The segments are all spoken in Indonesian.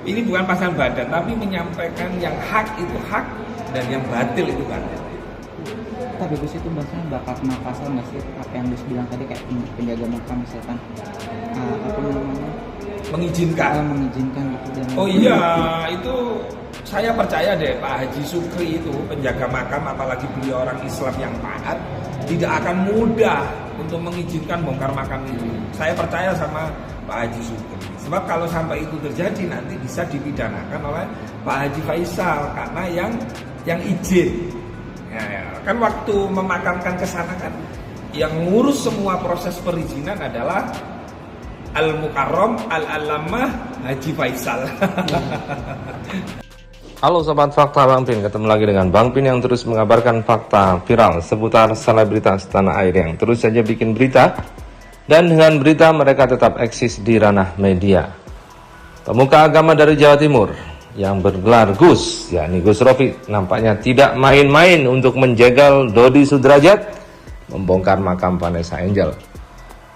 Ini bukan pasang badan, tapi menyampaikan yang hak itu hak dan yang batil itu batil. Tapi Gus itu bahasanya bakal kena pasal nggak sih? Apa yang Gus bilang tadi kayak penjaga makam misalkan apa namanya? Mengizinkan gitu dan oh iya, itu saya percaya deh Pak Haji Sukri itu penjaga makam, apalagi beliau orang Islam yang taat, tidak akan mudah untuk mengizinkan bongkar makam itu. Saya percaya sama Pak Haji Sukri. Sebab kalau sampai itu terjadi nanti bisa dipidanakan oleh Pak Haji Faisal karena yang izin. Ya, kan waktu memakamkan ke sana kan yang ngurus semua proses perizinan adalah Al-Mukarram Al-Alamah Haji Faisal. Halo Sobat Fakta Bang Pin, ketemu lagi dengan Bang Pin yang terus mengabarkan fakta viral seputar selebritas tanah air yang terus saja bikin berita. Dan dengan berita mereka tetap eksis di ranah media. Pemuka agama dari Jawa Timur yang bergelar Gus, yakni Gus Rofiq, nampaknya tidak main-main untuk menjegal Dodi Sudrajat membongkar makam Vanessa Angel.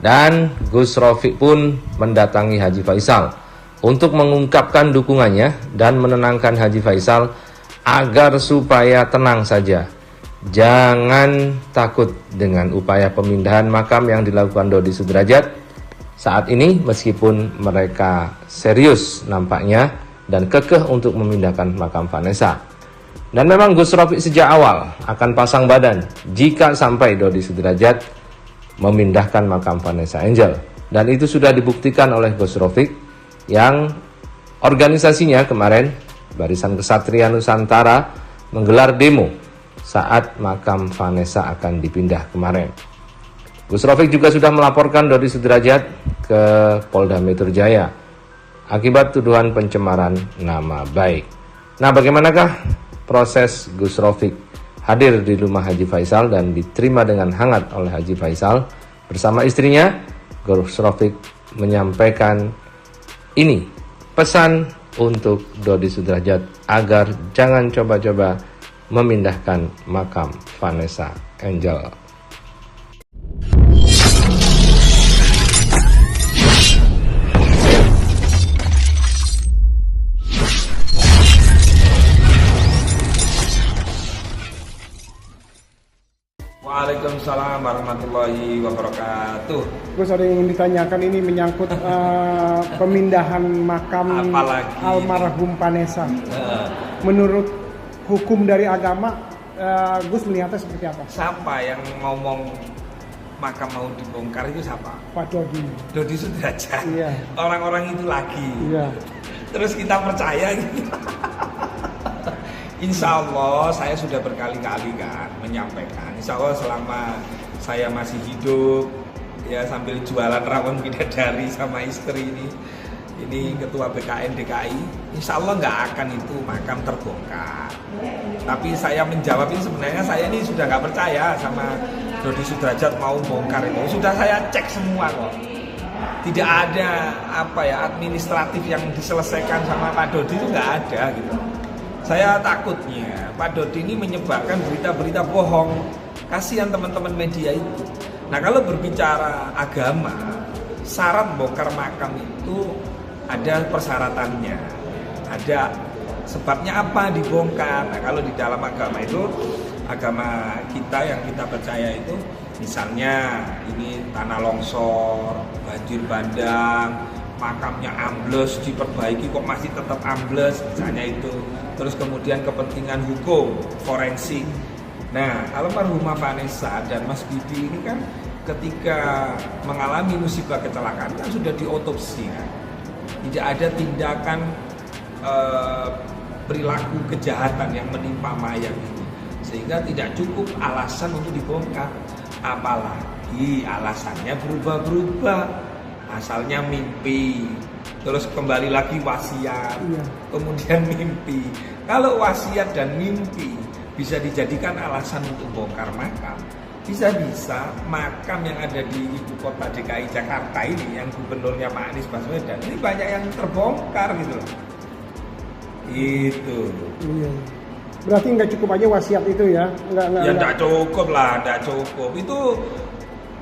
Dan Gus Rofiq pun mendatangi Haji Faisal untuk mengungkapkan dukungannya dan menenangkan Haji Faisal agar supaya tenang saja. Jangan takut dengan upaya pemindahan makam yang dilakukan Dodi Sudrajat saat ini, meskipun mereka serius nampaknya dan kekeh untuk memindahkan makam Vanessa. Dan memang Gus Rofiq sejak awal akan pasang badan jika sampai Dodi Sudrajat memindahkan makam Vanessa Angel. Dan itu sudah dibuktikan oleh Gus Rofiq yang organisasinya kemarin, Barisan Kesatria Nusantara, menggelar demo saat makam Vanessa akan dipindah kemarin. Gus Rofiq juga sudah melaporkan Dodi Sudrajat ke Polda Metro Jaya akibat tuduhan pencemaran nama baik. Nah, bagaimanakah proses Gus Rofiq hadir di rumah Haji Faisal dan diterima dengan hangat oleh Haji Faisal bersama istrinya? Gus Rofiq menyampaikan ini, pesan untuk Dodi Sudrajat agar jangan coba-coba memindahkan makam Vanessa Angel. Waalaikumsalam warahmatullahi wabarakatuh. Gus, ada yang ingin ditanyakan, ini menyangkut pemindahan makam Apalagi almarhum Vanessa. Menurut hukum dari agama, Gus melihatnya seperti apa? Siapa yang ngomong makam mau dibongkar itu siapa? Pak Dodi. Dodi Sudrajat. Iya. Orang-orang itu lagi. Iya. Terus kita percaya gitu. Insya Allah saya sudah berkali-kali kan menyampaikan. Insya Allah selama saya masih hidup, ya sambil jualan rawon bidadari sama istri ini ketua BKN DKI, insya Allah nggak akan itu makam terbongkar. Tapi saya menjawab ini sebenarnya saya ini sudah nggak percaya sama Dodi Sudrajat mau bongkar itu. Sudah saya cek semua kok. Tidak ada administratif yang diselesaikan sama Pak Dodi itu nggak ada gitu. Saya takutnya Pak Dodi ini menyebarkan berita-berita bohong. Kasihan teman-teman media itu. Nah, kalau berbicara agama, syarat bongkar makam itu ada persyaratannya. Ada sebabnya apa dibongkar. Nah, kalau di dalam agama itu, agama kita yang kita percaya itu, misalnya ini tanah longsor, banjir bandang, makamnya ambles, diperbaiki kok masih tetap ambles, misalnya itu. Terus kemudian kepentingan hukum, forensik. Nah, almarhumah Vanessa dan Mas Bibi ini kan ketika mengalami musibah kecelakaan kan sudah diotopsi kan. Tidak ada tindakan perilaku kejahatan yang menimpa mayat ini, sehingga tidak cukup alasan untuk dibongkar. Apalagi alasannya berubah-berubah. Asalnya mimpi, terus kembali lagi wasiat, kemudian mimpi. Kalau wasiat dan mimpi bisa dijadikan alasan untuk bongkar makam, bisa-bisa makam yang ada di ibu kota DKI Jakarta ini, yang gubernurnya Pak Anies Baswedan, ini banyak yang terbongkar gitu loh. Itu. Iya. Berarti nggak cukup aja wasiat itu ya? Nggak cukup lah, nggak cukup. Itu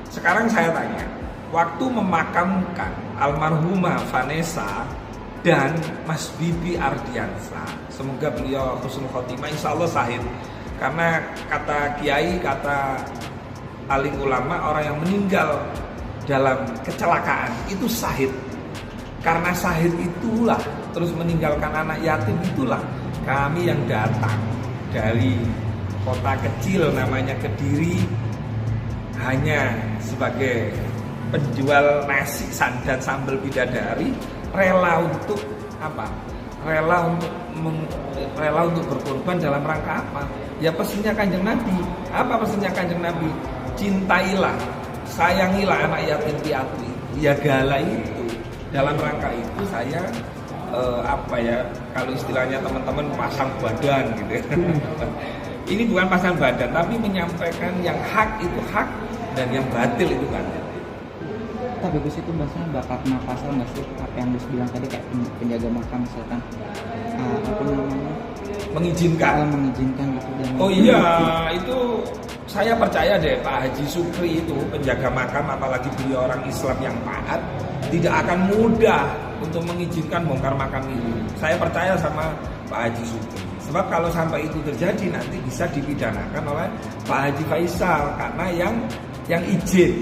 sekarang saya tanya, waktu memakamkan almarhumah Vanessa, dan Mas Bibi Ardiansa. Semoga beliau husnul khotimah, insya Allah sahid. Karena kata kiai, kata alim ulama, orang yang meninggal dalam kecelakaan itu sahid. Karena sahid itulah, terus meninggalkan anak yatim itulah kami yang datang dari kota kecil namanya Kediri hanya sebagai penjual nasi dan sambal bidadari, rela untuk apa? Rela untuk berkorban dalam rangka apa? Ya pesannya Kanjeng Nabi. Apa pesannya Kanjeng Nabi? Cintailah, sayangilah anak yatim piatu. Ya gala itu. Dalam rangka itu saya kalau istilahnya teman-teman pasang badan gitu. Ini bukan pasang badan, tapi menyampaikan yang hak itu hak dan yang batil itu kan. Tapi Gus itu bahasanya bakal kena pasal nggak sih? Apa yang Gus bilang tadi kayak penjaga makam misalkan apa namanya? Mengizinkan gitu. Dan oh iya, itu saya percaya deh Pak Haji Sukri itu penjaga makam, apalagi beliau orang Islam yang taat, tidak akan mudah untuk mengizinkan bongkar makam itu. Saya percaya sama Pak Haji Sukri. Sebab kalau sampai itu terjadi nanti bisa dipidanakan oleh Pak Haji Faisal karena yang izin.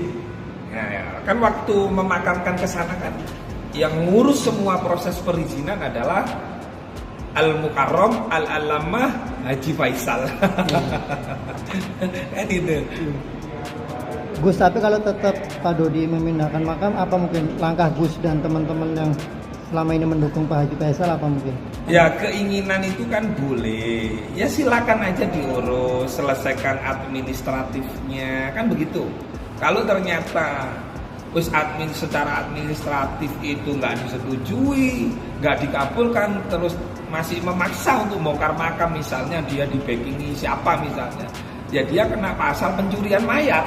Nah, kan waktu memakamkan ke sana kan yang ngurus semua proses perizinan adalah Al-Mukarram Al-Alamah Haji Faisal. Kan itu. Gus, tapi kalau tetap Pak Dodi memindahkan makam, apa mungkin langkah Gus dan teman-teman yang selama ini mendukung Pak Haji Faisal apa mungkin? Ya keinginan itu kan boleh. Ya silakan aja diurus, selesaikan administratifnya, kan begitu. Kalau ternyata secara administratif itu nggak disetujui, nggak dikabulkan, terus masih memaksa untuk bongkar makam, misalnya dia di backingi siapa misalnya, ya dia kena pasal pencurian mayat,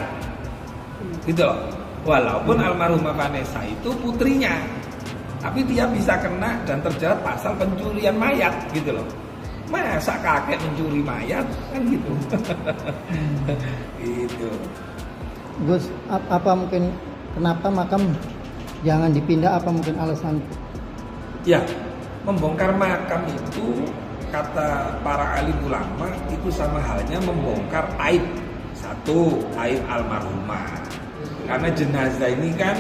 gitu loh. Walaupun almarhumah Vanessa itu putrinya, tapi dia bisa kena dan terjerat pasal pencurian mayat, gitu loh. Masa kakek mencuri mayat, kan gitu. Gitu. Gus, apa mungkin kenapa makam jangan dipindah, apa mungkin alasan? Ya, membongkar makam itu kata para alim ulama itu sama halnya membongkar aib. Satu, aib almarhumah. Karena jenazah ini kan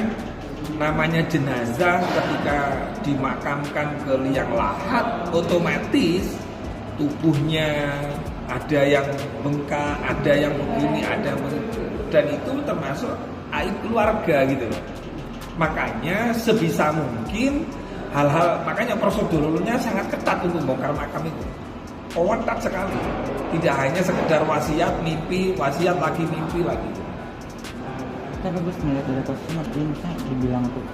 namanya jenazah ketika dimakamkan ke liang lahat, otomatis tubuhnya ada yang bengkak, ada yang begini, ada yang begitu. Dan itu termasuk aib keluarga gitu loh. Makanya sebisa mungkin makanya prosedurnya sangat ketat untuk bongkar makam itu. Ketat sekali. Tidak hanya sekedar wasiat, mimpi, wasiat lagi, mimpi lagi. Tapi Gus melihat dari posisinya misalnya dibilang untuk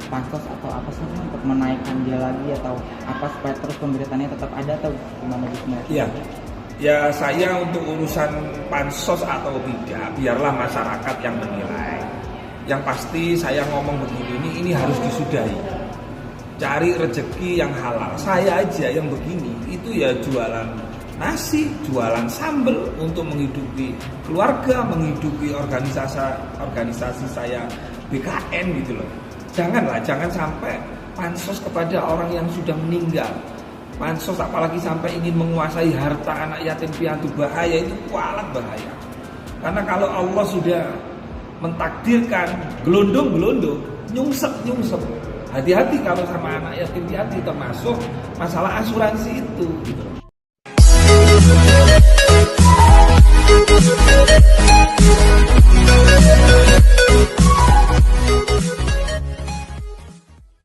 pansos atau apa sih untuk menaikkan dia lagi atau apa supaya terus pemberitaannya tetap ada atau gimana Gus melihat? Iya. Ya saya untuk urusan pansos atau tidak, biarlah masyarakat yang menilai. Yang pasti saya ngomong begini, ini harus disudahi. Cari rezeki yang halal. Saya aja yang begini, itu ya jualan nasi, jualan sambal untuk menghidupi keluarga, menghidupi organisasi saya BKN gitu loh. Jangan sampai pansos kepada orang yang sudah meninggal. Pansos apalagi sampai ingin menguasai harta anak yatim piatu, bahaya, itu kualat bahaya. Karena kalau Allah sudah mentakdirkan gelondong, nyungsep. Hati-hati kalau sama anak yatim piatu, termasuk masalah asuransi itu gitu.